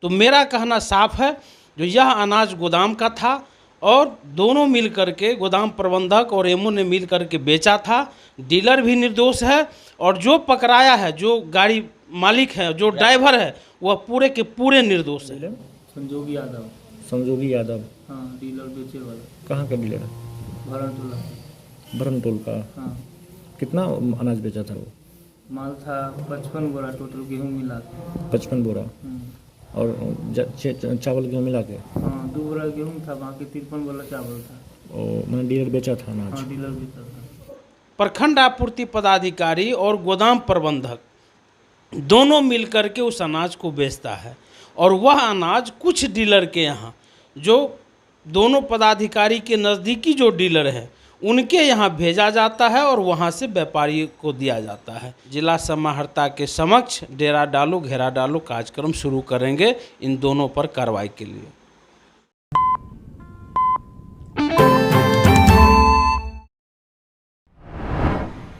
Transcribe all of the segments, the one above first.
तो मेरा कहना साफ है, जो यह अनाज गोदाम का था और दोनों मिल करके गोदाम प्रबंधक और एमओ ने मिल करके बेचा था। डीलर भी निर्दोष है और जो पकड़ाया है, जो गाड़ी मालिक है, जो ड्राइवर है, वह पूरे के पूरे निर्दोष है। संजोगी यादव। संजोगी यादव। हाँ, डीलर बेचे वाला। कहाँ का डीलर है? भरनटोला। भरनटोल का। हाँ। कितना अनाज बेचा था वो? माल था 55 बोरा टोटल गेहूँ मिला के। 55 बोरा। और चावल गेहूँ मिला के? हाँ, 2 बोरा गेहूँ था, बाकी 53 बोरा चावल था। और मैंने डीलर बेचा था अनाज? हाँ, डीलर बेचा था। प्रखंड आपूर्ति पदाधिकारी और गोदाम प्रबंधक दोनों मिलकर के उस अनाज को बेचता है और वह अनाज कुछ डीलर के यहाँ, जो दोनों पदाधिकारी के नज़दीकी जो डीलर है, उनके यहाँ भेजा जाता है और वहाँ से व्यापारी को दिया जाता है। जिला समाहर्ता के समक्ष डेरा डालो घेरा डालो कार्यक्रम शुरू करेंगे इन दोनों पर कार्रवाई के लिए।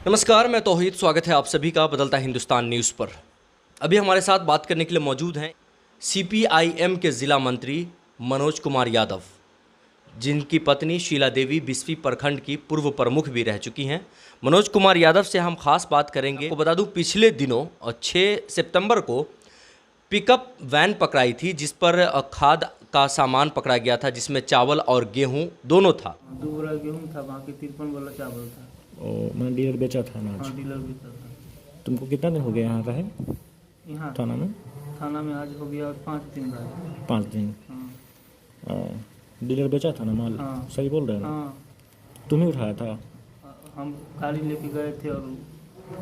नमस्कार, मैं तौहीद, स्वागत है आप सभी का बदलता हिंदुस्तान न्यूज़ पर। अभी हमारे साथ बात करने के लिए मौजूद हैं सीपीआईएम के ज़िला मंत्री मनोज कुमार यादव, जिनकी पत्नी शीला देवी बिस्फी प्रखंड की पूर्व प्रमुख भी रह चुकी हैं। मनोज कुमार यादव से हम खास बात करेंगे। आपको बता दूं, पिछले दिनों 6 सितंबर को पिकअप वैन पकड़ाई थी, जिस पर खाद का सामान पकड़ा गया था, जिसमें चावल और गेहूं दोनों था। 2 बोरा गेहूँ था, बाकी 53 बोरा चावल था। और मैंने डीलर बेचा था अनाज? हाँ, डीलर बेचा था। तुमको कितना दिन हो गया यहाँ रहे? यहाँ थाना में? थाना में आज हो गया 5 दिन रहे। 5 दिन। हाँ। डीलर बेचा था ना माल? हाँ। सही बोल रहे हैं ना? हाँ, तुम्हें उठाया था? हम गाड़ी लेके गए थे और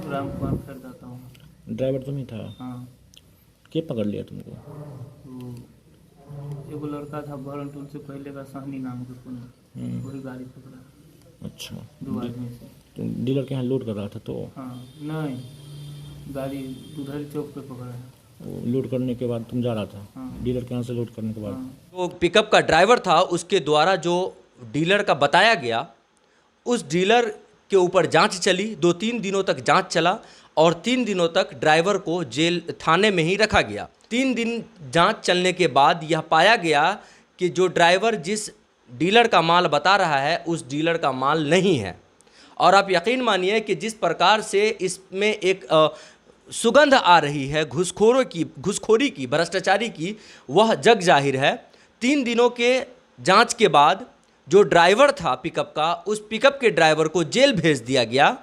राम कुमार खरीदा था वहाँ। ड्राइवर तुम ही था? हाँ। के पकड़ लिया तुमको? वो एगो लड़का था भरनटोल से, पहले का सहनी नाम के पुण्य, वही गाड़ी पकड़ा। अच्छा। 2 आदमी से। तुम डीलर के यहाँ लोड कर रहा था तो? हाँ, नहीं, गाड़ी दुधरी चौक पे पकड़ा है। वो लोड करने के बाद तुम जा रहा था? हाँ। डीलर के यहाँ से लोड करने के बाद? हाँ। तो पिकअप का ड्राइवर था, उसके द्वारा जो डीलर का बताया गया, उस डीलर के ऊपर जांच चली। 2-3 दिनों तक जांच चला और 3 दिनों तक ड्राइवर को जेल थाने में ही रखा गया। 3 दिन जांच चलने के बाद यह पाया गया कि जो ड्राइवर जिस डीलर का माल बता रहा है, उस डीलर का माल नहीं है। और आप यकीन मानिए कि जिस प्रकार से इसमें एक सुगंध आ रही है घुसखोरी की, भ्रष्टाचारी की, वह जग जाहिर है। 3 दिनों के जांच के बाद जो ड्राइवर था पिकअप का, उस पिकअप के ड्राइवर को जेल भेज दिया गया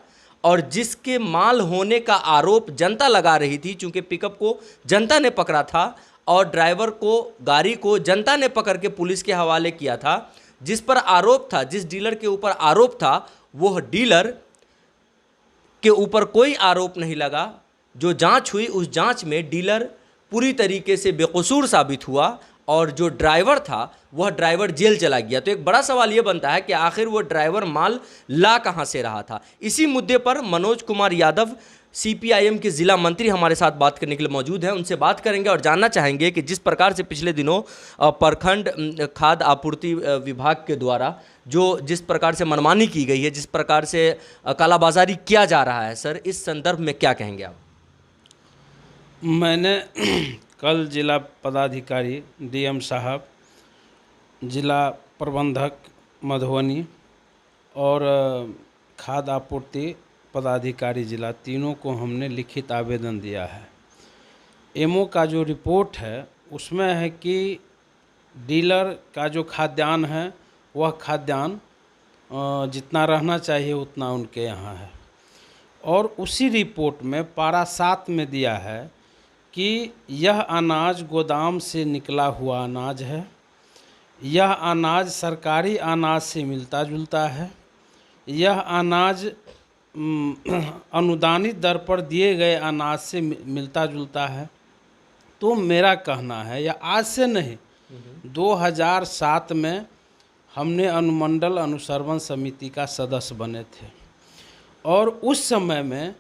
और जिसके माल होने का आरोप जनता लगा रही थी, चूँकि पिकअप को जनता ने पकड़ा था और ड्राइवर को, गाड़ी को जनता ने पकड़ के पुलिस के हवाले किया था। जिस पर आरोप था, जिस डीलर के ऊपर आरोप था, वह डीलर के ऊपर कोई आरोप नहीं लगा। जो जांच हुई, उस जांच में डीलर पूरी तरीके से बेकसूर साबित हुआ और जो ड्राइवर था, वह ड्राइवर जेल चला गया। तो एक बड़ा सवाल यह बनता है कि आखिर वो ड्राइवर माल ला कहां से रहा था। इसी मुद्दे पर मनोज कुमार यादव, सीपीआईएम के ज़िला मंत्री, हमारे साथ बात करने के लिए मौजूद हैं। उनसे बात करेंगे और जानना चाहेंगे कि जिस प्रकार से पिछले दिनों प्रखंड खाद्य आपूर्ति विभाग के द्वारा जिस प्रकार से मनमानी की गई है, जिस प्रकार से कालाबाजारी किया जा रहा है, सर, इस संदर्भ में क्या कहेंगे आप? मैंने कल जिला पदाधिकारी डीएम साहब, जिला प्रबंधक मधुबनी और खाद्य आपूर्ति पदाधिकारी जिला, तीनों को हमने लिखित आवेदन दिया है। एमओ का जो रिपोर्ट है उसमें है कि डीलर का जो खाद्यान्न है, वह खाद्यान्न जितना रहना चाहिए उतना उनके यहाँ है। और उसी रिपोर्ट में पारा 7 में दिया है कि यह अनाज गोदाम से निकला हुआ अनाज है, यह अनाज सरकारी अनाज से मिलता जुलता है, यह अनाज अनुदानित दर पर दिए गए अनाज से मिलता जुलता है। तो मेरा कहना है, या आज से नहीं, 2007 में हमने अनुमंडल अनुश्रवण समिति का सदस्य बने थे और उस समय में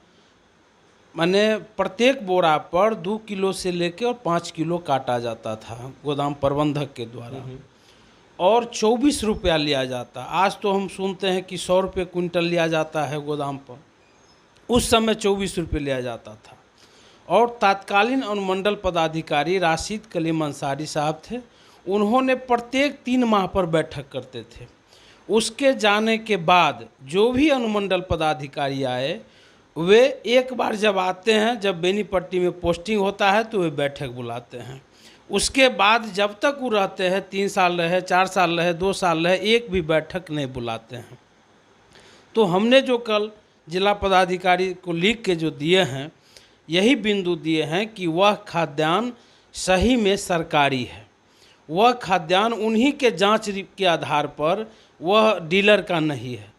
मैंने प्रत्येक बोरा पर 2 किलो से लेकर और 5 किलो काटा जाता था गोदाम प्रबंधक के द्वारा और 24 रुपया लिया जाता। आज तो हम सुनते हैं कि 100 रुपये क्विंटल लिया जाता है गोदाम पर, उस समय 24 रुपये लिया जाता था। और तत्कालीन अनुमंडल पदाधिकारी राशिद कलीम अंसारी साहब थे। उन्होंने प्रत्येक 3 माह पर बैठक करते थे। उसके जाने के बाद जो भी अनुमंडल पदाधिकारी आए, वे एक बार जब आते हैं, जब बेनीपट्टी में पोस्टिंग होता है तो वे बैठक बुलाते हैं। उसके बाद जब तक वो रहते हैं, 3 साल रहे, 4 साल रहे, 2 साल रहे, एक भी बैठक नहीं बुलाते हैं। तो हमने जो कल जिला पदाधिकारी को लिख के जो दिए हैं, यही बिंदु दिए हैं कि वह खाद्यान्न सही में सरकारी है। वह खाद्यान्न उन्हीं के जांच के आधार पर, वह डीलर का नहीं है।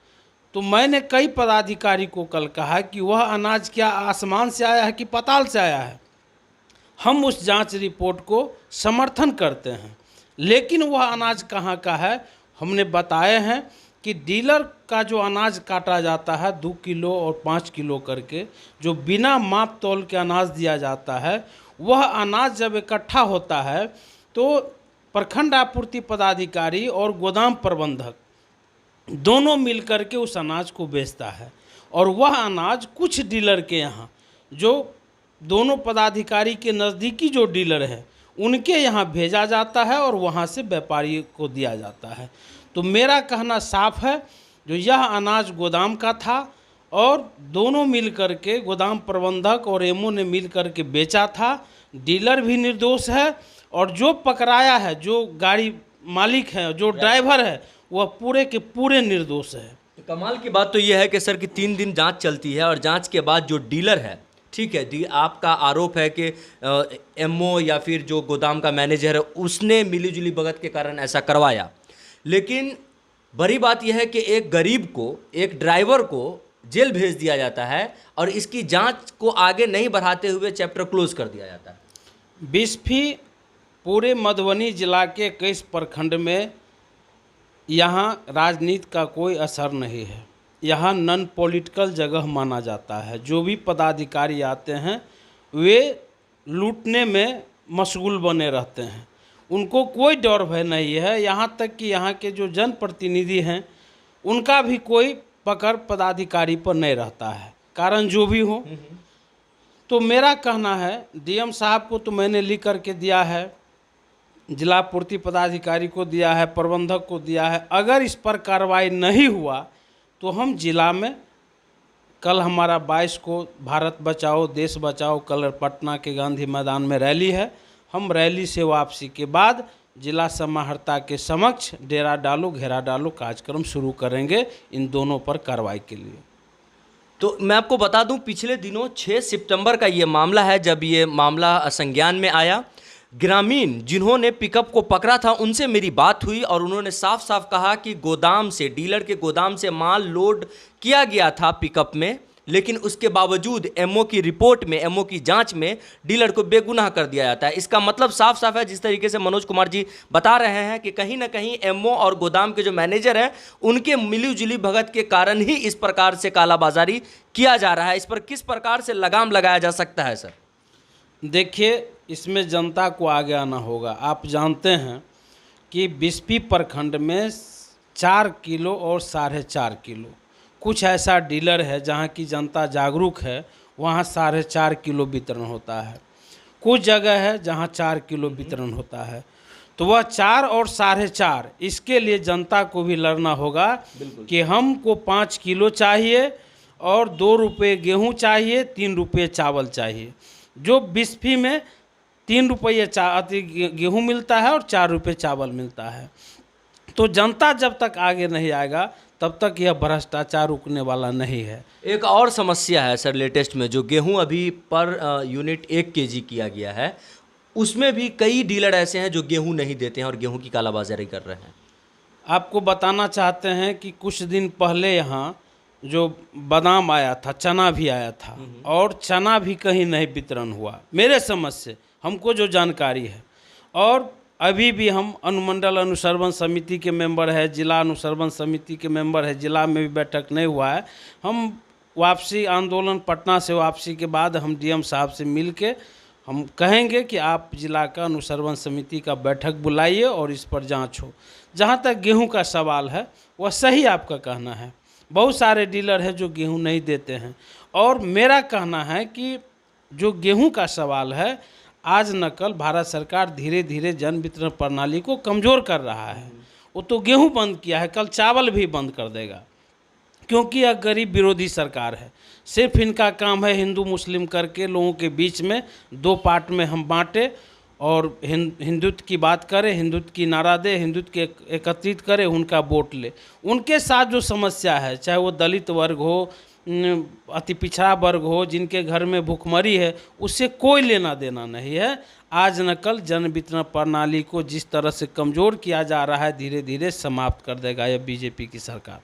तो मैंने कई पदाधिकारी को कल कहा कि वह अनाज क्या आसमान से आया है कि पाताल से आया है। हम उस जांच रिपोर्ट को समर्थन करते हैं, लेकिन वह अनाज कहाँ का है हमने बताए हैं कि डीलर का जो अनाज काटा जाता है 2 किलो और 5 किलो करके, जो बिना माप तौल के अनाज दिया जाता है, वह अनाज जब इकट्ठा होता है तो प्रखंड आपूर्ति पदाधिकारी और गोदाम प्रबंधक दोनों मिलकर के उस अनाज को बेचता है। और वह अनाज कुछ डीलर के यहाँ, जो दोनों पदाधिकारी के नज़दीकी जो डीलर है, उनके यहाँ भेजा जाता है और वहाँ से व्यापारी को दिया जाता है। तो मेरा कहना साफ है, जो यह अनाज गोदाम का था और दोनों मिलकर के, गोदाम प्रबंधक और एमओ ने मिलकर के बेचा था। डीलर भी निर्दोष है और जो पकड़ाया है, जो गाड़ी मालिक है, जो ड्राइवर है, वह पूरे के पूरे निर्दोष है। कमाल की बात तो यह है कि सर कि 3 दिन जांच चलती है और जांच के बाद जो डीलर है, ठीक है, आपका आरोप है कि एमओ या फिर जो गोदाम का मैनेजर है उसने मिलीजुली भगत के कारण ऐसा करवाया। लेकिन बड़ी बात यह है कि एक गरीब को, एक ड्राइवर को जेल भेज दिया जाता है और इसकी जांच को आगे नहीं बढ़ाते हुए चैप्टर क्लोज कर दिया जाता है। बिस्फी पूरे मधुबनी जिला के 21 प्रखंड में यहाँ राजनीति का कोई असर नहीं है। यहाँ नॉन पॉलिटिकल जगह माना जाता है। जो भी पदाधिकारी आते हैं वे लूटने में मशगूल बने रहते हैं, उनको कोई डर भय नहीं है। यहाँ तक कि यहाँ के जो जनप्रतिनिधि हैं उनका भी कोई पकड़ पदाधिकारी पर नहीं रहता है, कारण जो भी हो। तो मेरा कहना है, डीएम साहब को तो मैंने लिख करके दिया है, जिला पूर्ति पदाधिकारी को दिया है, प्रबंधक को दिया है। अगर इस पर कार्रवाई नहीं हुआ तो हम जिला में, कल हमारा 22 को भारत बचाओ देश बचाओ, कल पटना के गांधी मैदान में रैली है। हम रैली से वापसी के बाद जिला समाहर्ता के समक्ष डेरा डालो घेरा डालो कार्यक्रम शुरू करेंगे इन दोनों पर कार्रवाई के लिए। तो मैं आपको बता दूं, पिछले दिनों 6 सितंबर का ये मामला है, जब ये मामला संज्ञान में आया। ग्रामीण जिन्होंने पिकअप को पकड़ा था उनसे मेरी बात हुई और उन्होंने साफ साफ कहा कि गोदाम से, डीलर के गोदाम से माल लोड किया गया था पिकअप में, लेकिन उसके बावजूद एमओ की रिपोर्ट में, एमओ की जांच में डीलर को बेगुनाह कर दिया जाता है। इसका मतलब साफ साफ है, जिस तरीके से मनोज कुमार जी बता रहे हैं कि कहीं ना कहीं एमओ और गोदाम के जो मैनेजर हैं उनके मिलीजुली भगत के कारण ही इस प्रकार से कालाबाजारी किया जा रहा है। इस पर किस प्रकार से लगाम लगाया जा सकता है सर? देखिए, इसमें जनता को आगे आना होगा। आप जानते हैं कि बिस्फी प्रखंड में 4 किलो और 4.5 किलो, कुछ ऐसा डीलर है जहाँ की जनता जागरूक है, वहाँ 4.5 किलो वितरण होता है। कुछ जगह है जहाँ 4 किलो वितरण होता है। तो वह 4 और 4.5, इसके लिए जनता को भी लड़ना होगा कि हमको 5 किलो चाहिए और 2 रुपये गेहूँ चाहिए, 3 रुपये चावल चाहिए। जो बिस्फी में 3 रुपये गेहूँ मिलता है और 4 रुपये चावल मिलता है। तो जनता जब तक आगे नहीं आएगा तब तक यह भ्रष्टाचार रुकने वाला नहीं है। एक और समस्या है सर, लेटेस्ट में जो गेहूं अभी पर यूनिट 1 केजी किया गया है, उसमें भी कई डीलर ऐसे हैं जो गेहूं नहीं देते हैं और गेहूं की कालाबाजारी कर रहे हैं। आपको बताना चाहते हैं कि कुछ दिन पहले यहाँ जो बादाम आया था, चना भी आया था और चना भी कहीं नहीं वितरण हुआ, मेरे समझ से, हमको जो जानकारी है। और अभी भी हम अनुमंडल अनुसरवन समिति के मेंबर है, जिला अनुसरवन समिति के मेंबर है, जिला में भी बैठक नहीं हुआ है। हम वापसी आंदोलन पटना से वापसी के बाद हम डीएम साहब से मिल के हम कहेंगे कि आप जिला का अनुसरवन समिति का बैठक बुलाइए और इस पर जांच हो। जहां तक गेहूं का सवाल है, वह सही आपका कहना है, बहुत सारे डीलर हैं जो गेहूं नहीं देते हैं। और मेरा कहना है कि जो गेहूं का सवाल है, आज न कल भारत सरकार धीरे धीरे जन वितरण प्रणाली को कमज़ोर कर रहा है। वो तो गेहूं बंद किया है, कल चावल भी बंद कर देगा, क्योंकि यह गरीब विरोधी सरकार है। सिर्फ इनका काम है हिंदू मुस्लिम करके लोगों के बीच में दो पार्ट में हम बांटे और हिंदुत्व की बात करें, हिंदुत्व की नारा दे, हिंदुत्व के एकत्रित करें, उनका वोट ले। उनके साथ जो समस्या है, चाहे वो दलित वर्ग हो, अति पिछड़ा वर्ग हो, जिनके घर में भूखमरी है, उससे कोई लेना देना नहीं है। आज न कल जन वितरण प्रणाली को जिस तरह से कमज़ोर किया जा रहा है, धीरे धीरे समाप्त कर देगा यह बीजेपी की सरकार।